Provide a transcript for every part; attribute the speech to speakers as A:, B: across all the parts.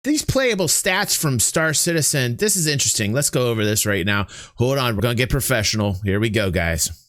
A: these playable stats from Star Citizen, this is interesting. Let's go over this right now. Hold on, we're going to get professional. Here we go, guys.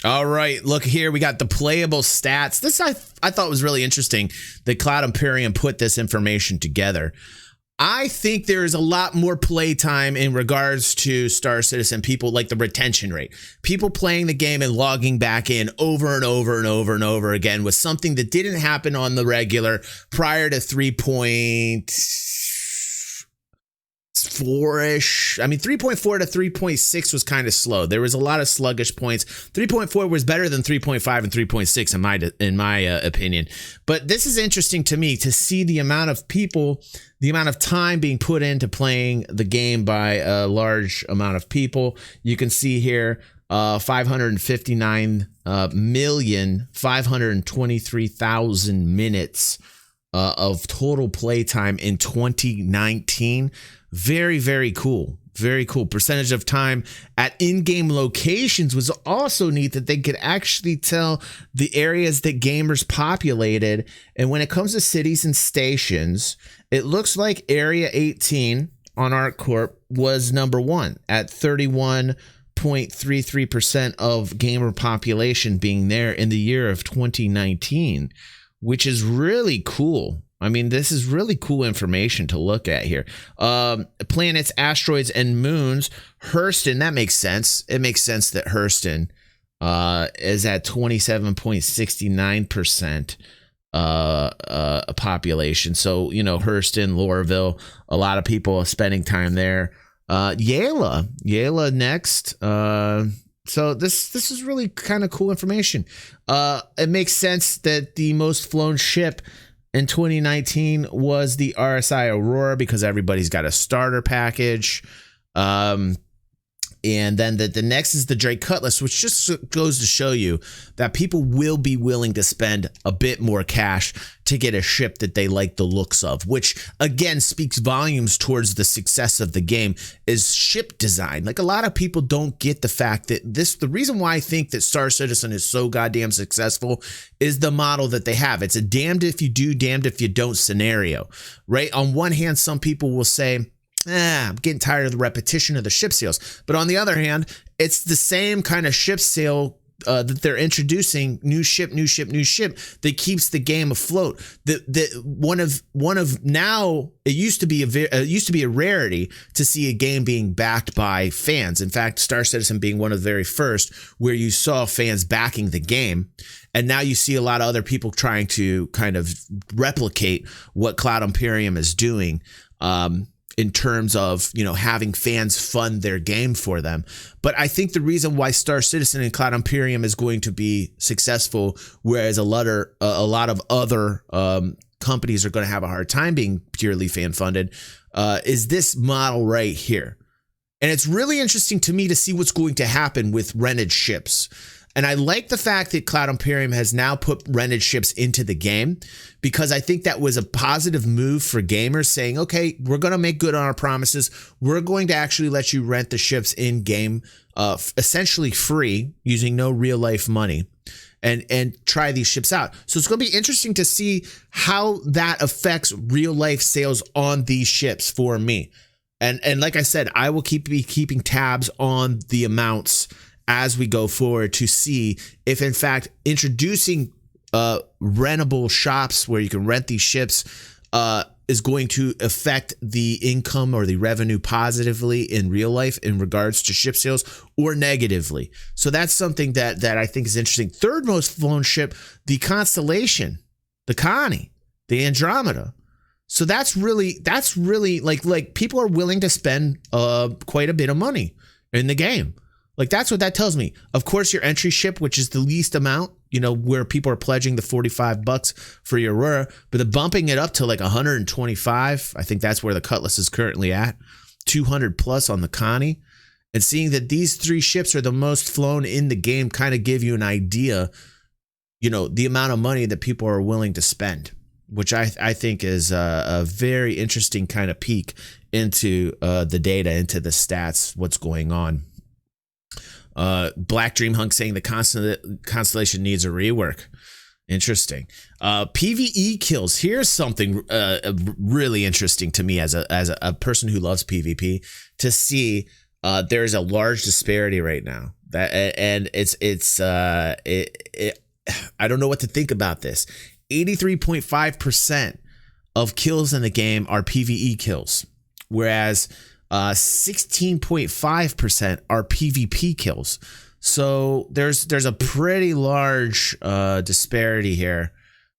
A: All right, look here. We got the playable stats. This I thought was really interesting that Cloud Imperium put this information together. I think there is a lot more playtime in regards to Star Citizen. People like the retention rate. People playing the game and logging back in over and over and over and over again was something that didn't happen on the regular prior to 3.4-ish. I mean, 3.4 to 3.6 was kind of slow. There was a lot of sluggish points. 3.4 was better than 3.5 and 3.6 in my opinion. But this is interesting to me to see the amount of people, the amount of time being put into playing the game by a large amount of people. You can see here 559,523,000 minutes of total playtime in 2019. Very, very cool. Very cool. Percentage of time at in-game locations was also neat, that they could actually tell the areas that gamers populated. And when it comes to cities and stations, it looks like Area 18 on ArcCorp was number one at 31.33% of gamer population being there in the year of 2019, which is really cool. I mean, this is really cool information to look at here. Planets, asteroids, and moons. Hurston, that makes sense. It makes sense that Hurston is at 27.69% population. So, you know, Hurston, Lorville, a lot of people are spending time there. Yala next. So this is really kind of cool information. It makes sense that the most flown ship in 2019 was the RSI Aurora, because everybody's got a starter package. And then the next is the Drake Cutlass, which just goes to show you that people will be willing to spend a bit more cash to get a ship that they like the looks of, which again speaks volumes towards the success of the game, is ship design. Like, a lot of people don't get the fact that the reason why I think that Star Citizen is so goddamn successful is the model that they have. It's a damned if you do, damned if you don't scenario, right? On one hand, some people will say, I'm getting tired of the repetition of the ship sales. But on the other hand, it's the same kind of ship sale that they're introducing, new ship that keeps the game afloat. One of now, it used to be a rarity to see a game being backed by fans. In fact, Star Citizen being one of the very first where you saw fans backing the game. And now you see a lot of other people trying to kind of replicate what Cloud Imperium is doing. In terms of, you know, having fans fund their game for them. But I think the reason why Star Citizen and Cloud Imperium is going to be successful, whereas a lot of other companies are going to have a hard time being purely fan funded, is this model right here. And it's really interesting to me to see what's going to happen with rented ships. And I like the fact that Cloud Imperium has now put rented ships into the game, because I think that was a positive move for gamers, saying, okay, we're going to make good on our promises. We're going to actually let you rent the ships in game, essentially free, using no real life money, and try these ships out. So it's going to be interesting to see how that affects real life sales on these ships for me. And like I said, I will be keeping tabs on the amounts as we go forward to see if, in fact, introducing rentable shops where you can rent these ships is going to affect the income or the revenue positively in real life in regards to ship sales, or negatively. So that's something that I think is interesting. Third most flown ship, the Constellation, the Connie, the Andromeda. So that's really like people are willing to spend quite a bit of money in the game. Like, that's what that tells me. Of course, your entry ship, which is the least amount, you know, where people are pledging the $45 for your Aurora, but the bumping it up to like 125, I think that's where the Cutlass is currently at, 200 plus on the Connie. And seeing that these three ships are the most flown in the game kind of give you an idea, you know, the amount of money that people are willing to spend, which I think is a very interesting kind of peek into the data, into the stats, what's going on. Black Dream Hunk saying the constellation needs a rework. Interesting. PvE kills. Here's something really interesting to me as a person who loves PvP to see. There's a large disparity right now. And I don't know what to think about this. 83.5% of kills in the game are PvE kills, whereas 16.5% are PvP kills. So there's a pretty large disparity here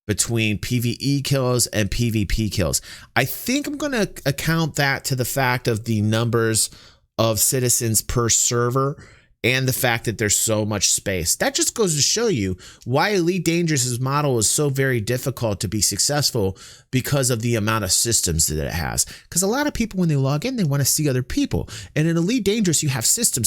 A: between PvE kills and PvP kills. I think I'm going to account that to the fact of the numbers of citizens per server and the fact that there's so much space. That just goes to show you why Elite Dangerous' model is so very difficult to be successful, because of the amount of systems that it has. Because a lot of people, when they log in, they want to see other people. And in Elite Dangerous, you have system.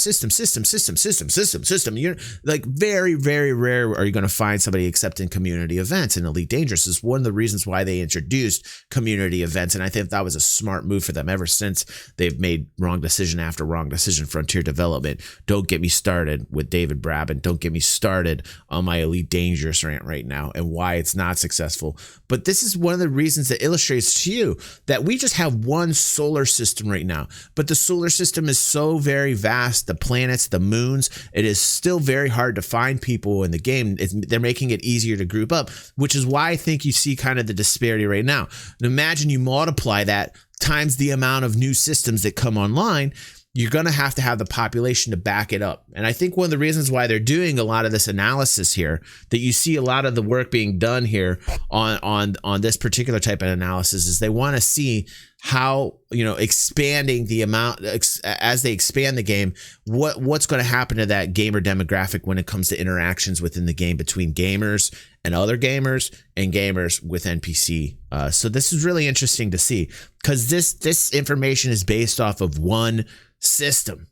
A: You're like very, very rare are you going to find somebody except in community events. And Elite Dangerous is one of the reasons why they introduced community events. And I think that was a smart move for them ever since they've made wrong decision after wrong decision. Frontier Development. Don't get me started with David Brabin. Don't get me started on my Elite Dangerous rant right now and why it's not successful. But this is one of the reasons that illustrates to you that we just have one solar system right now. But the solar system is so very vast. The planets, the moons, it is still very hard to find people in the game. They're making it easier to group up, which is why I think you see kind of the disparity right now. And imagine you multiply that times the amount of new systems that come online. You're going to have the population to back it up. And I think one of the reasons why they're doing a lot of this analysis here, that you see a lot of the work being done here on this particular type of analysis, is they want to see how, expanding the amount as they expand the game, what's going to happen to that gamer demographic when it comes to interactions within the game between gamers and other gamers and gamers with NPC. So this is really interesting to see, because this information is based off of one system.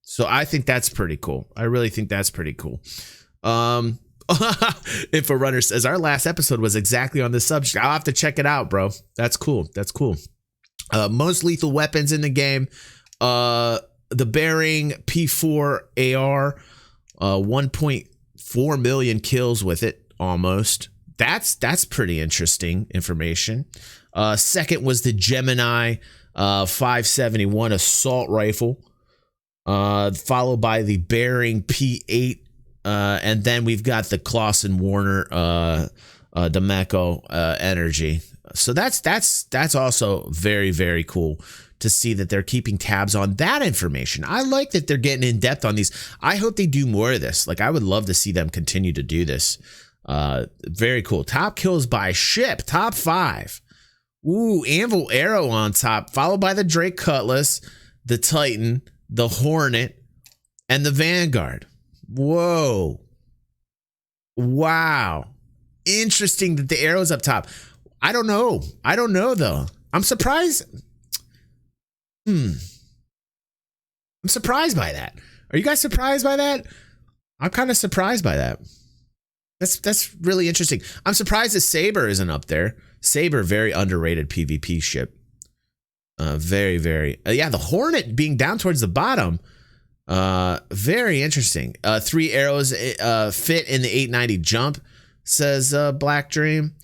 A: So I think that's pretty cool. I really think that's pretty cool. If a runner says our last episode was exactly on this subject, I'll have to check it out, bro. That's cool. That's cool. Most lethal weapons in the game. The Bearing P4 AR, 1.4 million kills with it almost. That's pretty interesting information. Second was the Gemini 571 assault rifle, followed by the Bearing P8, and then we've got the Clausen Warner Demeco energy. So that's also very, very cool to see that they're keeping tabs on that information. I like that they're getting in depth on these. I hope they do more of this. Like, I would love to see them continue to do this. Very cool. Top kills by ship, top 5. Ooh, Anvil Arrow on top, followed by the Drake Cutlass, the Titan, the Hornet, and the Vanguard. Whoa. Wow. Interesting that the Arrow's up top. I don't know though. I'm surprised. I'm surprised by that. Are you guys surprised by that? I'm kind of surprised by that. That's really interesting. I'm surprised the Saber isn't up there. Saber, very underrated PvP ship. Very, very. Yeah, the Hornet being down towards the bottom. Very interesting. 3 arrows fit in the 890 jump, says Black Dream.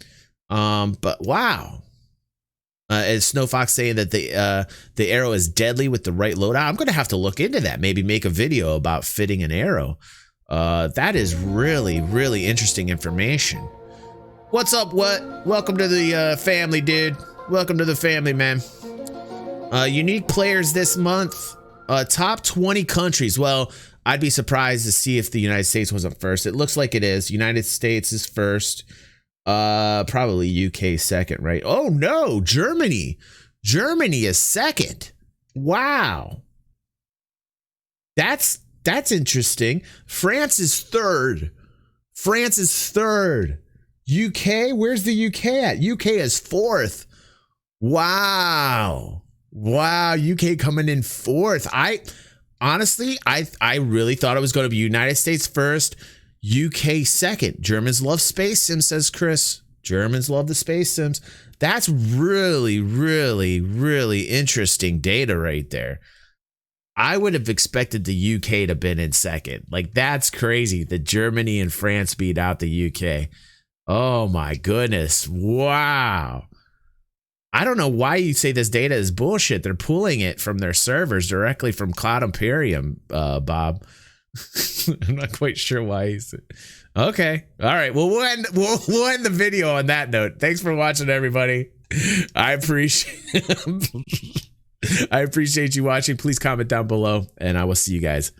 A: But wow. And Snowfox saying that the arrow is deadly with the right loadout. I'm going to have to look into that. Maybe make a video about fitting an arrow. That is really, really interesting information. What's up, what? Welcome to the family, dude. Welcome to the family, man. Unique players this month. Top 20 countries. Well, I'd be surprised to see if the United States wasn't first. It looks like it is. United States is first. Probably UK second, right? Oh, no. Germany. Germany is second. Wow. That's interesting. France is third. France is third. UK, where's the UK at? UK is fourth. Wow. Wow, UK coming in fourth. Honestly, I really thought it was going to be United States first, UK second. Germans love space sims, says Chris. Germans love the space sims. That's really, really, really interesting data right there. I would have expected the UK to have been in second. Like, that's crazy that Germany and France beat out the UK. Oh my goodness. Wow. I don't know why you say this data is bullshit. They're pulling it from their servers directly from Cloud Imperium, Bob. I'm not quite sure why he's... Okay. All right. Well, we'll end the video on that note. Thanks for watching, everybody. I appreciate you watching. Please comment down below, and I will see you guys